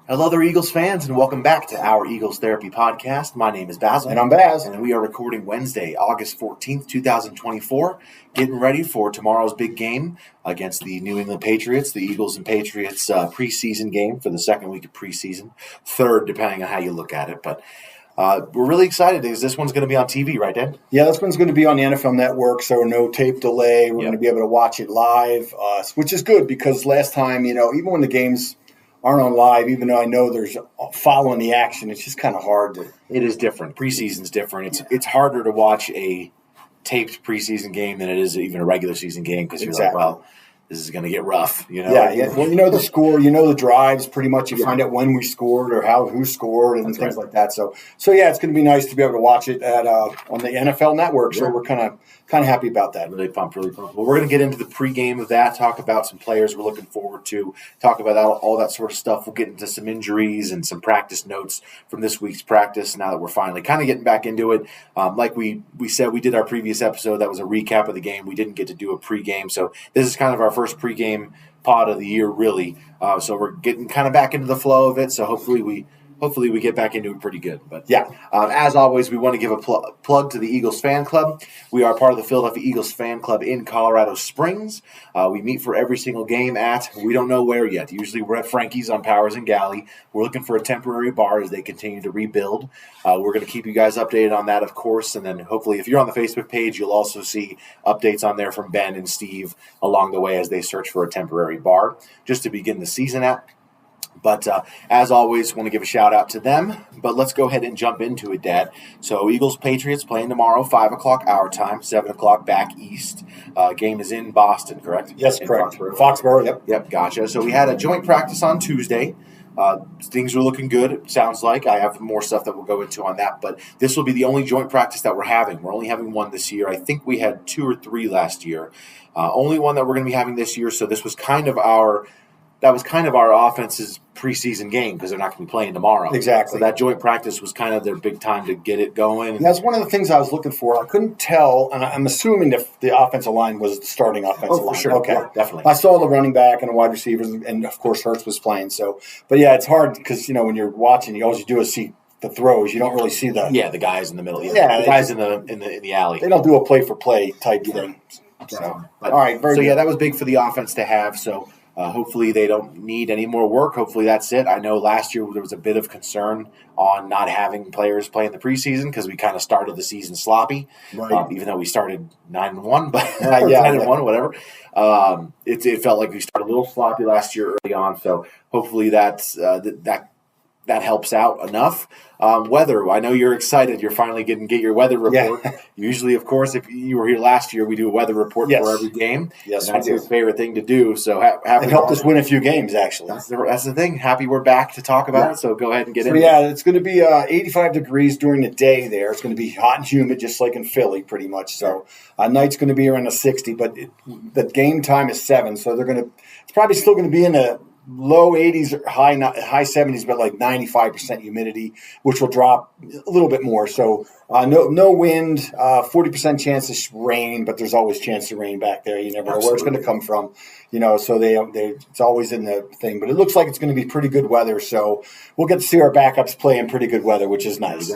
Hello there, Eagles fans, and welcome back to our Eagles Therapy Podcast. My name is Basil. And I'm Baz. And we are recording Wednesday, August 14th, 2024, getting ready for tomorrow's big game against the New England Patriots, the Eagles and Patriots preseason game for the second week of preseason, third, depending on how you look at it. But we're really excited because this one's going to be on TV, right, Dan? Yeah, this one's going to be on the NFL Network, so no tape delay. We're going to be able to watch it live, which is good because last time, even when the games aren't on live, even though I know there's following the action, it's just kind of hard to. It is different. Preseason's different. It's harder to watch a taped preseason game than it is even a regular season game because you're like, well, this is going to get rough, Yeah. Well, you know the score, the drives. Pretty much, you find out when we scored or who scored and things like that. So yeah, it's going to be nice to be able to watch it at on the NFL Network. So we're kind of happy about that. Really pumped. Well, we're going to get into the pregame of that. Talk about some players we're looking forward to. Talk about all that sort of stuff. We'll get into some injuries and some practice notes from this week's practice. Now that we're finally kind of getting back into it, like we said, we did our previous episode. That was a recap of the game. We didn't get to do a pregame, so this is kind of our first pregame pod of the year, really. So we're getting kind of back into the flow of it. So hopefully we get back into it pretty good. But as always, we want to give a plug to the Eagles fan club. We are part of the Philadelphia Eagles fan club in Colorado Springs. We meet for every single game at, we don't know where yet. Usually we're at Frankie's on Powers and Galley. We're looking for a temporary bar as they continue to rebuild. We're going to keep you guys updated on that, of course. And then hopefully if you're on the Facebook page, you'll also see updates on there from Ben and Steve along the way as they search for a temporary bar just to begin the season at. But as always, want to give a shout-out to them. But let's go ahead and jump into it, Dad. So Eagles-Patriots playing tomorrow, 5 o'clock our time, 7 o'clock back east. Game is in Boston, correct? Yes, correct. Foxborough, Yep, gotcha. So we had a joint practice on Tuesday. Things are looking good, it sounds like. I have more stuff that we'll go into on that. But this will be the only joint practice that we're having. We're only having one this year. I think we had 2 or 3 last year. Only one that we're going to be having this year. So this was kind of our offense's preseason game because they're not going to be playing tomorrow. Exactly. So that joint practice was kind of their big time to get it going. And that's one of the things I was looking for. I couldn't tell, and I'm assuming if the offensive line was the starting offensive line. For sure. Okay, yeah, definitely. I saw the running back and the wide receivers, and of course Hurts was playing. So, but yeah, it's hard because when you're watching, all you do is see the throws. You don't really see the the guys in the middle. Yeah, the guys in the alley. They don't do a play for play type thing. So, all right, very good. That was big for the offense to have. So. Hopefully they don't need any more work. Hopefully that's it. I know last year there was a bit of concern on not having players play in the preseason because we kind of started the season sloppy, right. Even though we started 9-1, but 10-1, whatever. It felt like we started a little sloppy last year early on. So hopefully that helps out enough. Weather, I know you're excited. You're finally getting your weather report. Yeah. Usually, of course, if you were here last year, we do a weather report for every game. Yes, and that's your favorite thing to do. So it helped us win a few games, actually. That's the thing. Happy we're back to talk about it. So go ahead and get into it. Yeah, it's going to be 85 degrees during the day there. It's going to be hot and humid, just like in Philly, pretty much. So night's going to be around the 60, but the game time is 7. So it's probably still going to be in the low 80s or high 70s, but like 95% humidity, which will drop a little bit more. So no wind, 40% chance of rain, but there's always chance of rain back there. You never know where it's going to come from. So it's always in the thing. But it looks like it's going to be pretty good weather. So we'll get to see our backups play in pretty good weather, which is nice.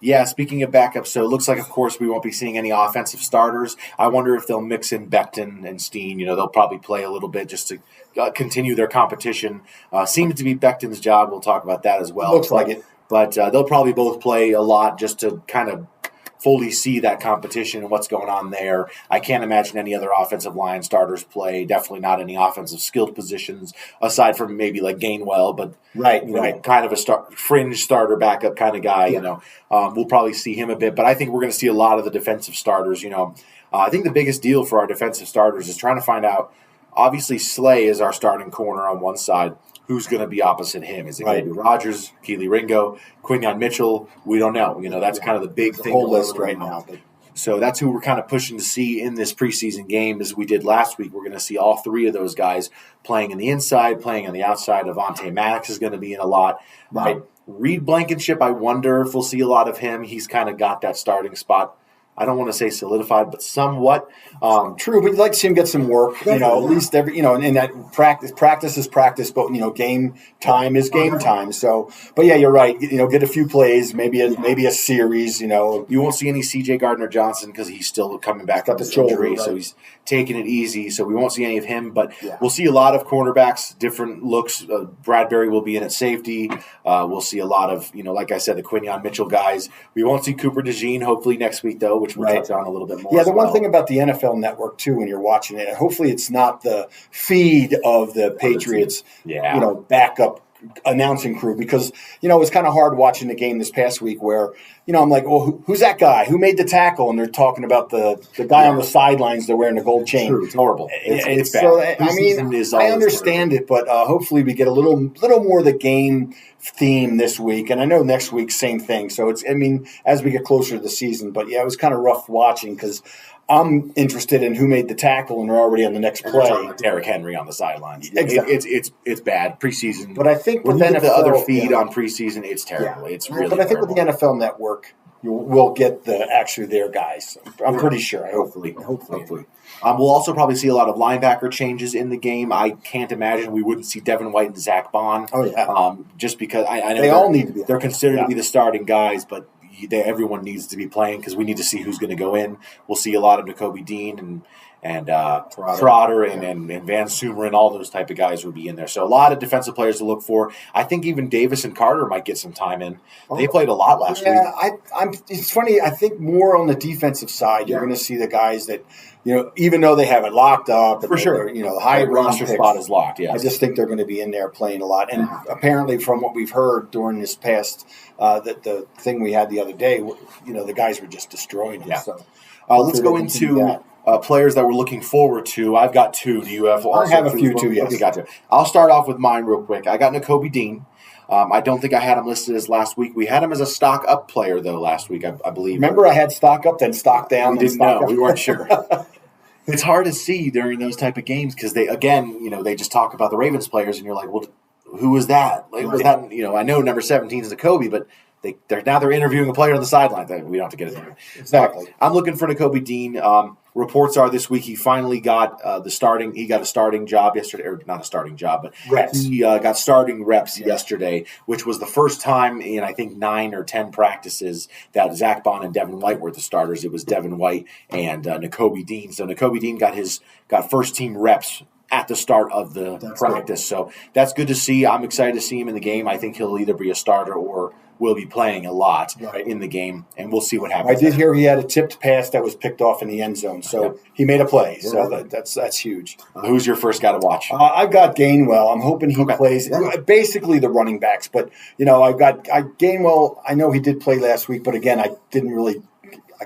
Yeah, speaking of backups, so it looks like, of course, we won't be seeing any offensive starters. I wonder if they'll mix in Becton and Steen. They'll probably play a little bit just to continue their competition. Seems to be Becton's job. We'll talk about that as well. Looks like it. But they'll probably both play a lot just to kind of fully see that competition and what's going on there. I can't imagine any other offensive line starters play. Definitely not any offensive skilled positions aside from maybe like Gainwell, but kind of a fringe starter backup kind of guy. Yeah. We'll probably see him a bit, but I think we're going to see a lot of the defensive starters. I think the biggest deal for our defensive starters is trying to find out. Obviously, Slay is our starting corner on one side. Who's going to be opposite him? Is it going to be Rodgers, Keely Ringo, Quinyon Mitchell? We don't know. That's kind of the big thing. Whole list right now. So that's who we're kind of pushing to see in this preseason game as we did last week. We're going to see all 3 of those guys playing in the inside, playing on the outside. Avonte Maddox is going to be in a lot. Right. Reed Blankenship, I wonder if we'll see a lot of him. He's kind of got that starting spot I don't want to say solidified, but somewhat. True, but you'd like to see him get some work. At least every in that practice is practice, but game time is game time. So, but yeah, you're right. Get a few plays, maybe a series. You won't see any C.J. Gardner-Johnson because he's still coming back from his injury, right. So he's taking it easy. So we won't see any of him, but we'll see a lot of cornerbacks, different looks. Bradbury will be in at safety. We'll see a lot of like I said, the Quinyon Mitchell guys. We won't see Cooper DeJean hopefully next week though, which we'll touch on a little bit more. Yeah, the one thing about the NFL Network too, when you're watching it, hopefully it's not the feed of the Patriots, backup announcing crew, because it was kind of hard watching the game this past week where I'm like, well, who's that guy? Who made the tackle? And they're talking about the guy on the sidelines. They're wearing a gold chain. True, it's horrible. It's bad. So, I understand it, but hopefully we get a little more of the game theme this week. And I know next week, same thing. So as we get closer to the season, but yeah, it was kind of rough watching because I'm interested in who made the tackle, and they're already on the next play. Derrick Henry on the sidelines. Exactly. It's bad preseason. But I think when you get the other feed on preseason, it's terrible. It's really. But I think with the NFL Network, we'll get their guys. I'm pretty sure. Hopefully. We'll also probably see a lot of linebacker changes in the game. I can't imagine we wouldn't see Devin White and Zach Bond. Oh yeah. Just because I know they all need to be. They're considered to be the starting guys, but everyone needs to be playing because we need to see who's going to go in. We'll see a lot of Nakobe Dean and Trotter and Van Sumer and all those type of guys will be in there. So a lot of defensive players to look for. I think even Davis and Carter might get some time in. They played a lot last week. It's funny. I think more on the defensive side, you're going to see the guys that even though they have it locked up, for sure, the high roster spot is locked. Yeah, I just think they're going to be in there playing a lot. And apparently, from what we've heard during this past that the thing we had the other day, the guys were just destroying them. Yeah. So let's go into players that we're looking forward to. I've got two. Do you have? I have a few too. Yes. Okay, gotcha. I'll start off with mine real quick. I got Nakobe Dean. I don't think I had him listed as last week. We had him as a stock up player though last week, I believe. Remember, I had stock up, then stock down. We didn't know. We weren't sure. It's hard to see during those type of games because they just talk about the Ravens players, and you're like, well, who was that? Was that? I know number 17 is Nakobe, but they're interviewing a player on the sideline. We don't have to get into it. Exactly. I'm looking for Nakobe Dean. Reports are this week he finally got He got a starting job yesterday, or not a starting job, but reps. He got starting reps yesterday, which was the first time in I think 9 or 10 practices that Zach Bond and Devin White were the starters. It was Devin White and Nakobe Dean. So Nakobe Dean got first team reps at the start of the practice. Good. So that's good to see. I'm excited to see him in the game. I think he'll either be a starter or will be playing a lot in the game, and we'll see what happens. I did hear he had a tipped pass that was picked off in the end zone, so he made a play. So that's huge. Who's your first guy to watch? I've got Gainwell. I'm hoping he plays basically the running backs, but I've got Gainwell. I know he did play last week, but again, I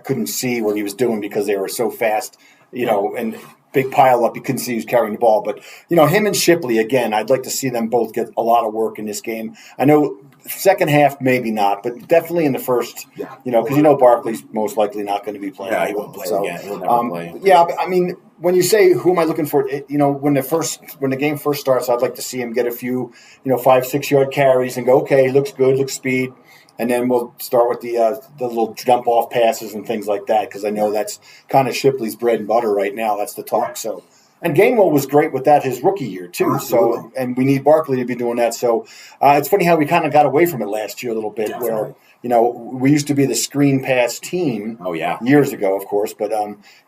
couldn't see what he was doing because they were so fast, and big pile up. You couldn't see who's carrying the ball, but him and Shipley again. I'd like to see them both get a lot of work in this game. I know second half maybe not, but definitely in the first. Because Barkley's most likely not going to be playing. Yeah, he won't play again. He'll never play. Yeah, I mean, when you say who am I looking for, when the game first starts, I'd like to see him get a few 5-6 yard carries and go, okay, looks good, looks speed. And then we'll start with the little jump-off passes and things like that because I know that's kind of Shipley's bread and butter right now. That's the talk. So, and Gainwell was great with that his rookie year too. Absolutely. So, and we need Barkley to be doing that. So, it's funny how we kind of got away from it last year a little bit, Definitely. where we used to be the screen pass team. Oh yeah, years ago, of course. But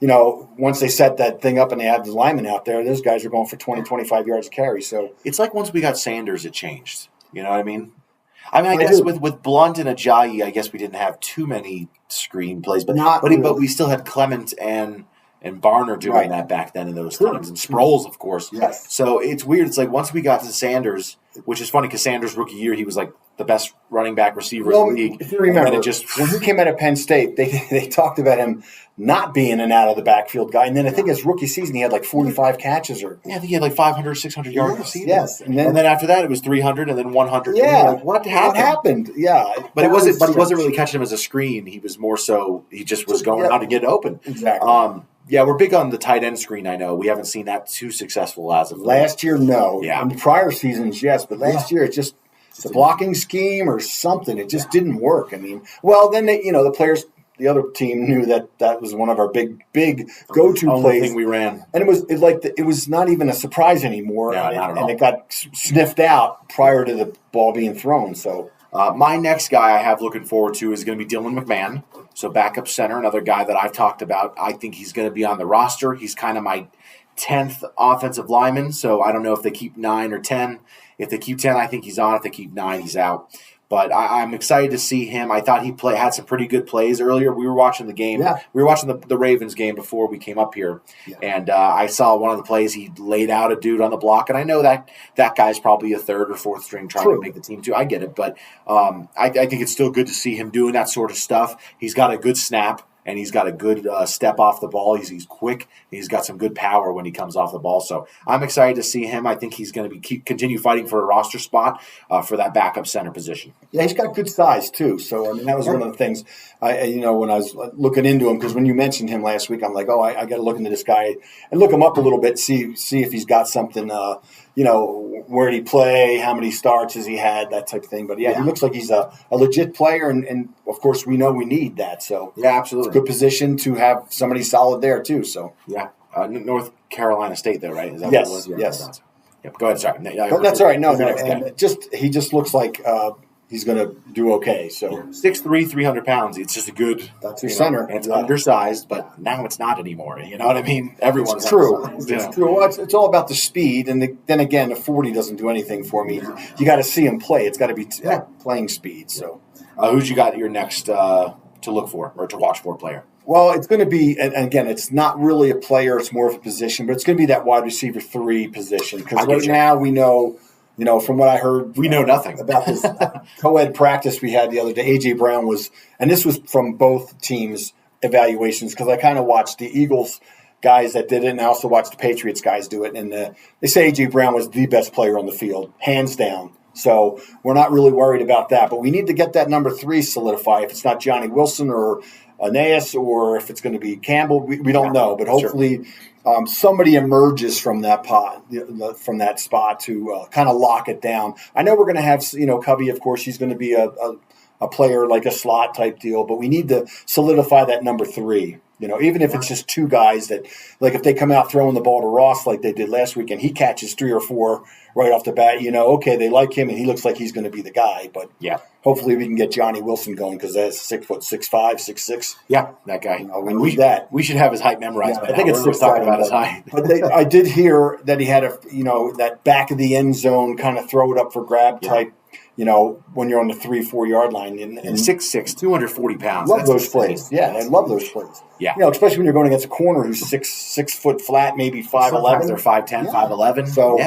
once they set that thing up and they had the linemen out there, those guys are going for 20, 25 yards of carry. So it's like once we got Sanders, it changed. You know what I mean? I guess with Blunt and Ajayi, I guess we didn't have too many screen plays, but we still had Clement and Barner doing that back then in those times, and Sproles, of course. Yes. So it's weird. It's like once we got to Sanders, which is funny because Sanders' rookie year, he was like the best running back receiver in the league. If you remember, when he came out of Penn State, they talked about him not being an out-of-the-backfield guy. And then I think his rookie season, he had like 45 catches. I think he had like 500, 600 yards receiving. Yes. And then after that, it was 300 and then 100. Yeah. Like, what happened? What happened? Yeah. But it wasn't really catching him as a screen. He was more so, he just was going out to get open. Exactly. Yeah, we're big on the tight end screen, I know. We haven't seen that too successful as of last year, no. Yeah. In prior seasons, yes. But last year, it just – the blocking scheme or something, it just didn't work. I mean, well, then the players the other team knew that was one of our big go-to plays. Thing we ran, and it was not even a surprise anymore. Yeah, and it got sniffed out prior to the ball being thrown. So my next guy I have looking forward to is going to be Dylan McMahon. So backup center, another guy that I've talked about. I think he's going to be on the roster. He's kind of my 10th offensive lineman. So I don't know if they keep 9 or 10. If they keep 10, I think he's on. If they keep 9, he's out. But I'm excited to see him. I thought he had some pretty good plays earlier. We were watching the game. Yeah. We were watching the Ravens game before we came up here. Yeah. And I saw one of the plays. He laid out a dude on the block. And I know that guy's probably a third or fourth string trying to make the team too. I get it. But I think it's still good to see him doing that sort of stuff. He's got a good snap. And he's got a good step off the ball. He's quick. He's got some good power when he comes off the ball. So I'm excited to see him. I think he's going to continue fighting for a roster spot for that backup center position. Yeah, he's got good size too. So I mean, that was one of the things when I was looking into him, because when you mentioned him last week, I'm like, oh, I got to look into this guy and look him up a little bit, see if he's got something. Where did he play? How many starts has he had? That type of thing. But yeah. He looks like he's a legit player, and of course we know we need that. So yeah, absolutely, it's a good position to have somebody solid there too. So yeah, North Carolina State though, right? Is that yes, what it was? yes. Yep. Go ahead. Sorry, that's all right. No, and he just looks like he's going to do okay. So 6'3", 300 pounds. It's just a good. That's your center. And it's undersized, but now it's not anymore. You know what I mean? Everyone's true. It's true. Well, it's all about the speed, and then again, the 40 doesn't do anything for me. You got to see him play. It's got to be playing speed. So, who's you got at your next to look for or to watch for player? Well, it's going to be, and again, it's not really a player; it's more of a position, but it's going to be that wide receiver 3 position, because right now we know. From what I heard, we know nothing about this co-ed practice we had the other day. A.J. Brown and this was from both teams' evaluations, because I kind of watched the Eagles guys that did it, and I also watched the Patriots guys do it. And they say A.J. Brown was the best player on the field, hands down. So we're not really worried about that. But we need to get that number 3 solidified. If it's not Johnny Wilson or Aeneas, or if it's going to be Campbell, we don't know. But hopefully somebody emerges from that spot to kind of lock it down. I know we're going to have, Covey, of course, he's going to be a player like a slot type deal, but we need to solidify that number 3. Even if it's just 2 guys that, like if they come out throwing the ball to Ross like they did last week and he catches 3 or 4 right off the bat, okay, they like him and he looks like he's going to be the guy. But hopefully we can get Johnny Wilson going, because that's 6'5", 6'6". Yeah, that guy. We need that. We should have his height memorized. I think it's 6'5". Talking about his height. But I did hear that he had that back of the end zone kind of throw it up for grab type. When you're on the 3-4 yard line. And 6'6", 240 pounds. Love those plays. Yeah, I love those plays. Yeah. Especially when you're going against a corner who's 6 foot flat, maybe 5'11". They're 5'10", 5'11". So,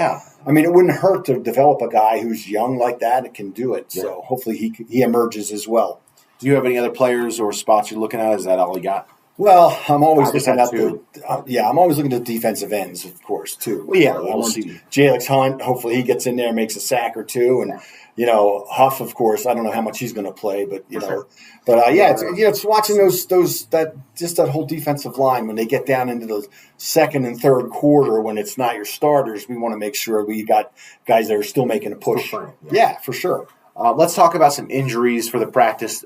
I mean, it wouldn't hurt to develop a guy who's young like that and can do it. Yeah. So hopefully he emerges as well. Do you have any other players or spots you're looking at? Is that all you got? Well, I'm always looking at I'm always looking at defensive ends, of course, too. Well, yeah, we'll see. Jalex Hunt, hopefully he gets in there, makes a sack or 2, and Huff, of course, I don't know how much he's going to play, but it's watching that whole defensive line when they get down into the second and third quarter when it's not your starters. We want to make sure we got guys that are still making a push. Yeah, for sure. Let's talk about some injuries for the practice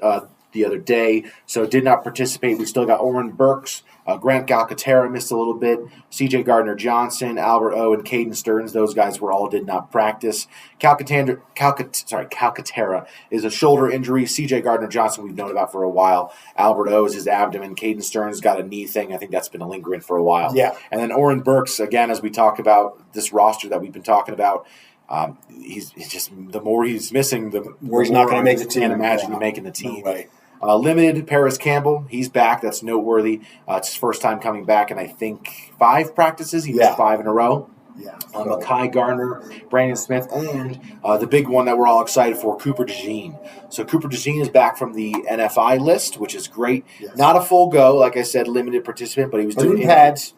the other day. So did not participate. We still got Oren Burks. Grant Calcaterra missed a little bit. C.J. Gardner-Johnson, Albert O, and Caden Stearns, those guys did not practice. Calcaterra is a shoulder injury. C.J. Gardner-Johnson we've known about for a while. Albert O is his abdomen. Caden Stearns got a knee thing. I think that's been lingering for a while. Yeah. And then Oren Burks, again, as we talk about this roster that we've been talking about, he's just the more he's missing, the more he's not going to make the team. Can't imagine him making the team. No way. Limited, Paris Campbell, he's back. That's noteworthy. It's his first time coming back, and I think 5 practices. He missed 5 in a row. Yeah. Mekhi Garner, Brandon Smith, and the big one that we're all excited for, Cooper DeJean. So Cooper DeJean is back from the NFI list, which is great. Yes. Not a full go, like I said, limited participant, but he was doing pads.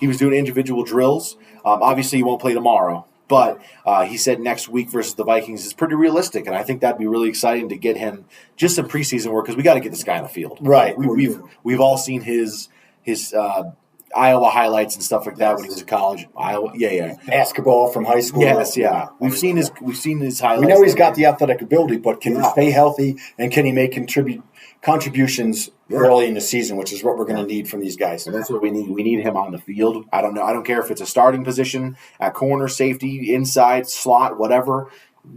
He was doing individual drills. Obviously, he won't play tomorrow. But he said next week versus the Vikings is pretty realistic, and I think that'd be really exciting to get him just some preseason work, because we got to get this guy on the field. Right. We've all seen his Iowa highlights and stuff like that when he was in college. Iowa, yeah. Basketball from high school. Yes, yeah. We've seen his highlights. We know he's got the athletic ability, but can he stay healthy and can he make contributions early in the season, which is what we're going to need from these guys. And that's what we need. We need him on the field. I don't know. I don't care if it's a starting position at corner, safety, inside, slot, whatever.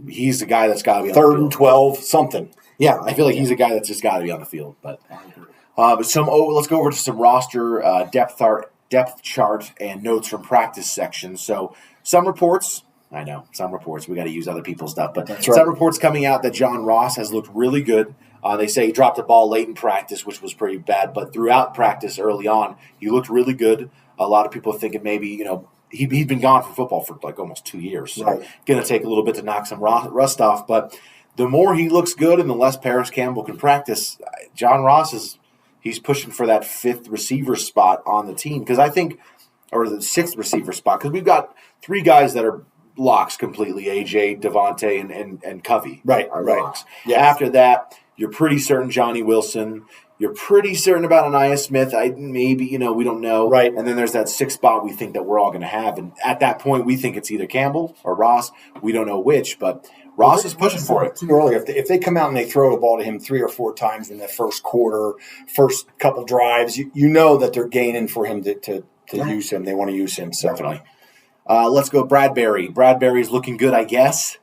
He's the guy that's got to be on the field. 3rd and 12, something. Yeah, I feel like he's a guy that's just got to be on the field. But let's go over to some roster depth chart and notes from practice section. So some reports. I know, some reports. We got to use other people's stuff. But some reports coming out that John Ross has looked really good. They say he dropped the ball late in practice, which was pretty bad. But throughout practice early on, he looked really good. A lot of people are thinking maybe, he'd been gone from football for like almost 2 years. So going to take a little bit to knock some rust off. But the more he looks good and the less Paris Campbell can practice, John Ross he's pushing for that 5th receiver spot on the team. Because I think, or the 6th receiver spot, because we've got 3 guys that are locks completely, AJ, Devontae, and Covey. Right. Locks. Yeah. After that, you're pretty certain Johnny Wilson. You're pretty certain about Aniyah Smith. We don't know. Right. And then there's that 6th spot we think that we're all going to have. And at that point, we think it's either Campbell or Ross. We don't know which, but Ross is pushing for it. Too early. If they come out and they throw the ball to him 3 or 4 times in the first quarter, first couple drives, you know that they're gaining for him to use him. They want to use him. So. Definitely. Let's go Bradbury. Bradbury's looking good, I guess.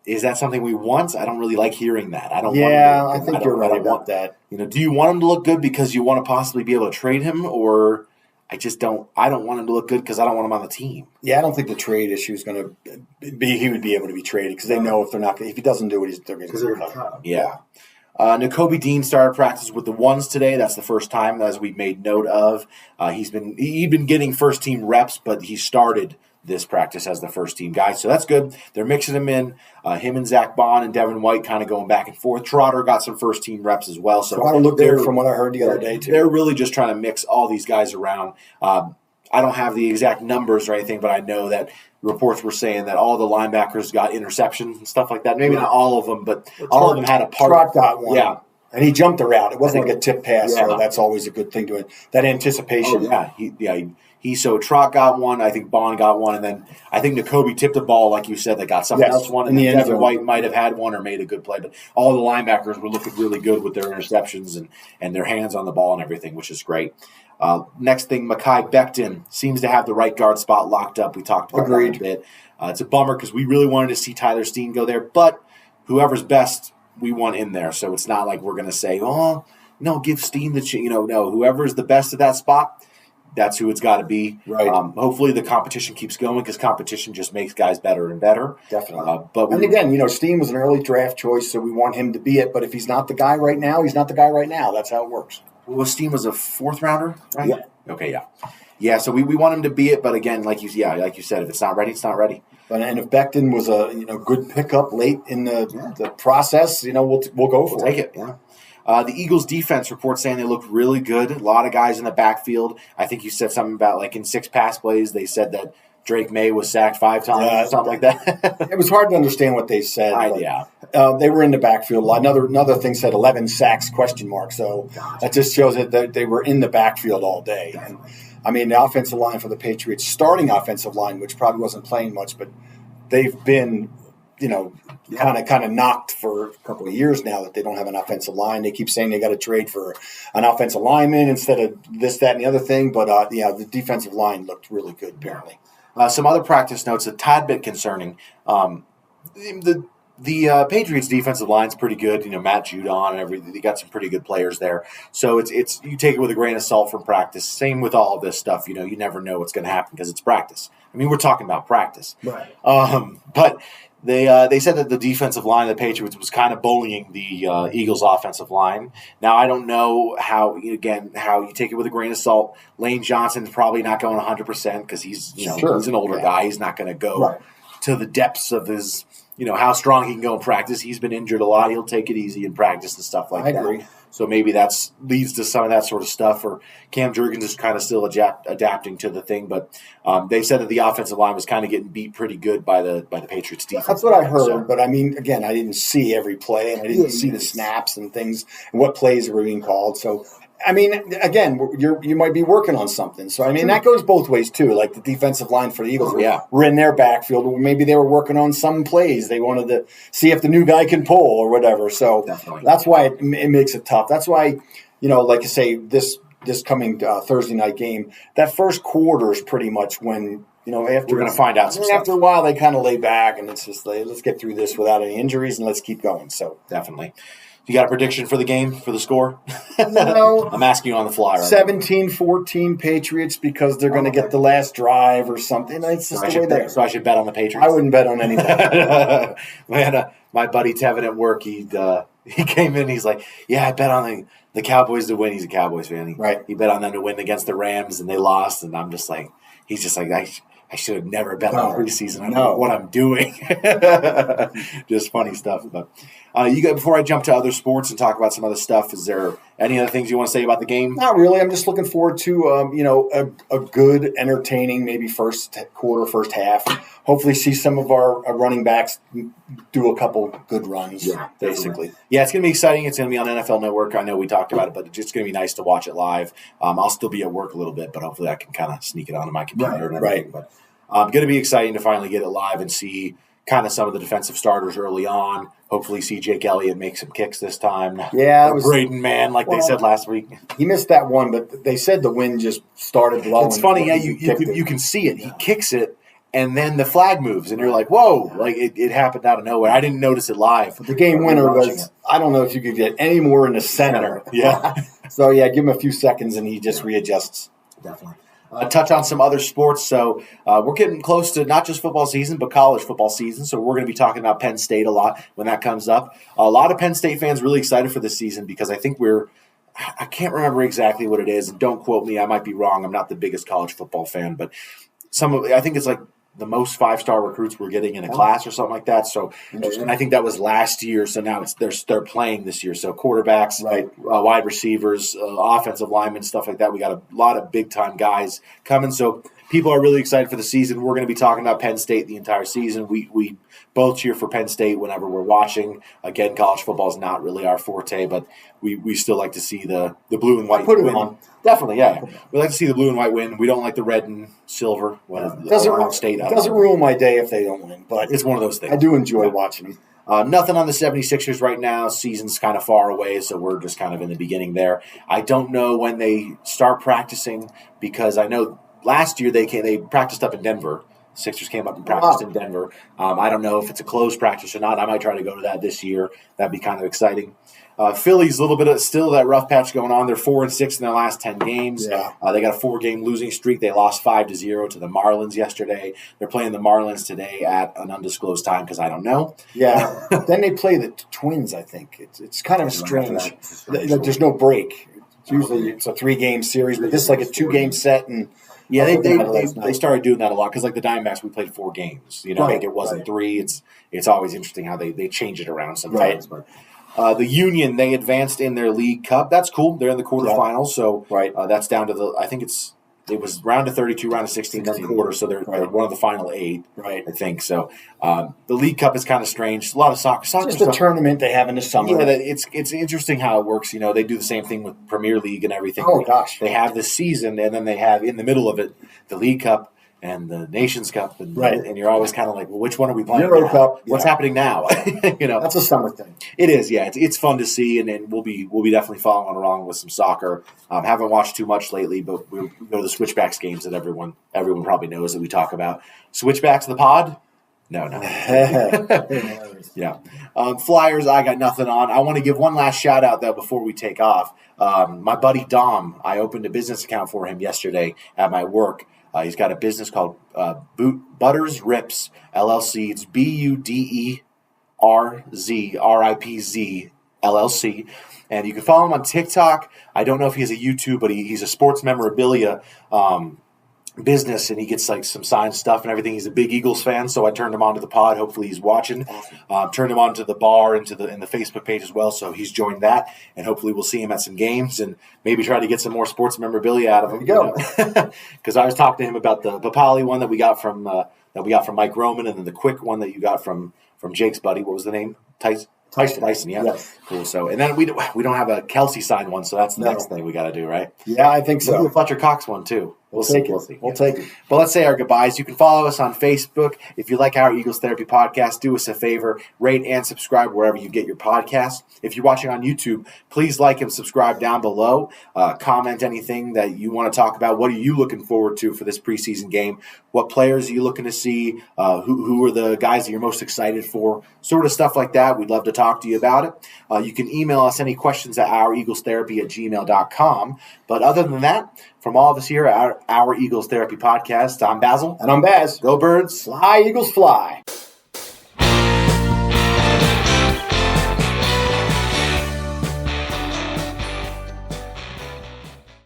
Is that something we want? I don't really like hearing that. I don't. Yeah, I think you're right about that. Do you want him to look good because you want to possibly be able to trade him, or I just don't. I don't want him to look good because I don't want him on the team. Yeah, I don't think the trade issue is going to be. He would be able to be traded because they know if they're not. If he doesn't do it, they're going to cut him. Yeah. Nakobe Dean started practice with the ones today. That's the first time, as we've made note of. He'd been getting first team reps, but he started this practice as the first team guy. So that's good. They're mixing him in. Him and Zach Bond and Devin White kind of going back and forth. Trotter got some first team reps as well. So Trotter looked good from what I heard the other day too. They're really just trying to mix all these guys around. I don't have the exact numbers or anything, but I know that reports were saying that all the linebackers got interceptions and stuff like that. Maybe not all of them, but all of them had a part. Trot got one. Yeah. And he jumped the route. It wasn't like a tip pass, so that's always a good thing to it. That anticipation. So Trot got one. I think Bond got one, and then I think Nakobe tipped the ball, like you said, that got someone else one, and then Devin White might have had one or made a good play. But all the linebackers were looking really good with their interceptions and their hands on the ball and everything, which is great. Next thing, Mekhi Becton seems to have the right guard spot locked up. We talked about that a bit. It's a bummer because we really wanted to see Tyler Steen go there, but whoever's best, we want in there. So it's not like we're going to say, oh, no, give Steen the chance. No, whoever's the best at that spot, that's who it's got to be. Right. Hopefully the competition keeps going because competition just makes guys better and better. Definitely. And again, Steen was an early draft choice, so we want him to be it. But if he's not the guy right now, he's not the guy right now. That's how it works. Well, Steen was a 4th rounder, right? Yeah. Okay, yeah. Yeah, so we want him to be it, but again, like you said, if it's not ready, it's not ready. And if Becton was a good pickup late in the process, we'll go for it. Take it. Yeah. The Eagles defense report saying they looked really good. A lot of guys in the backfield. I think you said something about like in 6 pass plays, they said that Drake May was sacked 5 times or something like that. It was hard to understand what they said. They were in the backfield. Another thing said 11 sacks ? So that just shows that they were in the backfield all day. And, the offensive line for the Patriots, starting offensive line, which probably wasn't playing much, but they've been, kind of knocked for a couple of years now that they don't have an offensive line. They keep saying they got to trade for an offensive lineman instead of this, that, and the other thing. But, the defensive line looked really good, apparently. Some other practice notes, a tad bit concerning. The Patriots defensive line's pretty good. Matt Judon and everything. They got some pretty good players there. So it's you take it with a grain of salt from practice. Same with all of this stuff. You never know what's going to happen because it's practice. We're talking about practice. Right. But they said that the defensive line of the Patriots was kind of bullying the Eagles offensive line. Now I don't know how you take it with a grain of salt. Lane Johnson's probably not going 100% because he's he's an older guy. He's not going to go to the depths of his. How strong he can go in practice. He's been injured a lot. He'll take it easy in practice and stuff like that. I agree. So maybe that leads to some of that sort of stuff. Or Cam Jurgens is kind of still adapting to the thing. But they said that the offensive line was kind of getting beat pretty good by the Patriots defense. That's what I heard. So, but again, I didn't see every play and I didn't see the snaps and things and what plays were being called. So I mean, again, you might be working on something. So, I mean, that goes both ways, too. Like the defensive line for the Eagles were in their backfield. Or maybe they were working on some plays. They wanted to see if the new guy can pull or whatever. So that's why it makes it tough. That's why, like you say, this coming Thursday night game, that first quarter is pretty much when, after we're going to find out some after stuff. a while, they kind of lay back and it's just like, let's get through this without any injuries and let's keep going. So definitely. You got a prediction for the game, for the score? No. I'm asking you on the fly right 17-14 Patriots because they're going to get the last drive or something. It's just the way they are. So I should bet on the Patriots? I wouldn't bet on anything. Man, my buddy Tevin at work, he came in, he's like, yeah, I bet on the Cowboys to win. He's a Cowboys fan. He bet on them to win against the Rams, and they lost. And I'm just like, he's just like, I should have never bet on preseason. I don't know what I'm doing. Just funny stuff. But before I jump to other sports and talk about some other stuff, is there any other things you want to say about the game? Not really. I'm just looking forward to a good, entertaining, maybe first quarter, first half. Hopefully, see some of our running backs do a couple good runs. Yeah, basically. Yeah, it's going to be exciting. It's going to be on NFL Network. I know we talked about it, but it's just going to be nice to watch it live. I'll still be at work a little bit, but hopefully I can kind of sneak it onto my computer and everything. But going to be exciting to finally get it live and see kind of some of the defensive starters early on. Hopefully see Jake Elliott make some kicks this time. Yeah. It was Braden, man, like they said last week. He missed that one, but they said the wind just started blowing. It's funny. Yeah, you can see it. He kicks it, and then the flag moves, and you're like, whoa, like it happened out of nowhere. I didn't notice it live. But the game winner was, I don't know if you could get any more in the center. Yeah. So, give him a few seconds, and he just readjusts. Definitely. Touch on some other sports. So we're getting close to not just football season, but college football season. So we're going to be talking about Penn State a lot when that comes up. A lot of Penn State fans really excited for this season because I think I can't remember exactly what it is. And don't quote me. I might be wrong. I'm not the biggest college football fan, but I think it's like the most 5-star recruits we're getting in a class or something like that. So, and I think that was last year. So now they're playing this year. So quarterbacks, wide receivers, offensive linemen, stuff like that. We got a lot of big time guys coming. So people are really excited for the season. We're going to be talking about Penn State the entire season. We both cheer for Penn State whenever we're watching. Again, college football is not really our forte, but we still like to see the blue and white win. On. Definitely, yeah. We like to see the blue and white win. We don't like the red and silver. Doesn't ruin my day if they don't win, but it's one of those things. I do enjoy watching them. Nothing on the 76ers right now. Season's kind of far away, so we're just kind of in the beginning there. I don't know when they start practicing because I know last year they practiced up in Denver. Sixers came up and practiced in Denver. I don't know if it's a closed practice or not. I might try to go to that this year. That'd be kind of exciting. Philly's a little bit of still that rough patch going on. They're 4-6 in their last 10 games. Yeah. They got a 4-game losing streak. They lost 5-0 to the Marlins yesterday. They're playing the Marlins today at an undisclosed time because I don't know. Yeah. Then they play the Twins, I think. It's kind of strange. There's no break. Usually it's a 3-game series, but this is like a 2-game set. And yeah, they started doing that a lot because like the Diamondbacks, we played 4 games. Like it wasn't 3. It's always interesting how they change it around sometimes. Right. But the Union, they advanced in their League Cup. That's cool. They're in the quarterfinals, so that's down to I think it was round of 32, round of 16, then quarter, so they're one of the final 8, I think. So the League Cup is kind of strange. A lot of soccer. Just a tournament they have in the summer. Yeah, it's interesting how it works. They do the same thing with Premier League and everything. Oh, gosh. They have the season, and then they have in the middle of it the League Cup and the Nations Cup, and you're always kind of like, well, which one are we playing? Euro Cup. What's happening now? That's a summer thing. It is, yeah. It's fun to see, and we'll be definitely following along with some soccer. Haven't watched too much lately, but we go to the Switchbacks games that everyone probably knows that we talk about. Switchbacks the pod? No. Yeah. Flyers, I got nothing on. I want to give one last shout out though before we take off. My buddy Dom, I opened a business account for him yesterday at my work. He's got a business called Butters Rips LLC. It's BUDERZ RIPZ LLC. And you can follow him on TikTok. I don't know if he has a YouTube, but he's a sports memorabilia business, and he gets like some signed stuff and everything. He's a big Eagles fan, so I turned him on to the pod. Hopefully he's watching. Turned him on to the bar and in the Facebook page as well, so he's joined that, and hopefully we'll see him at some games and maybe try to get some more sports memorabilia out of him. Because I was talking to him about the Papali one that we got from Mike Roman, and then the quick one that you got from Jake's buddy. What was the name? Tyson, yeah. yes. Cool. So, and then we don't have a Kelsey signed one, so that's the next thing we got to do, right? Yeah, I think so. Maybe a Fletcher Cox one, too. We'll see. We'll take it. But let's say our goodbyes. You can follow us on Facebook. If you like our Eagles Therapy podcast, do us a favor, rate and subscribe wherever you get your podcasts. If you're watching on YouTube, please like and subscribe down below. Comment anything that you want to talk about. What are you looking forward to for this preseason game? What players are you looking to see? Who are the guys that you're most excited for? Sort of stuff like that. We'd love to talk to you about it. You can email us any questions at oureaglestherapy@gmail.com. But other than that, from all of us here at our Eagles Therapy podcast, I'm Basil. And I'm Baz. Go Birds. Fly, Eagles, fly.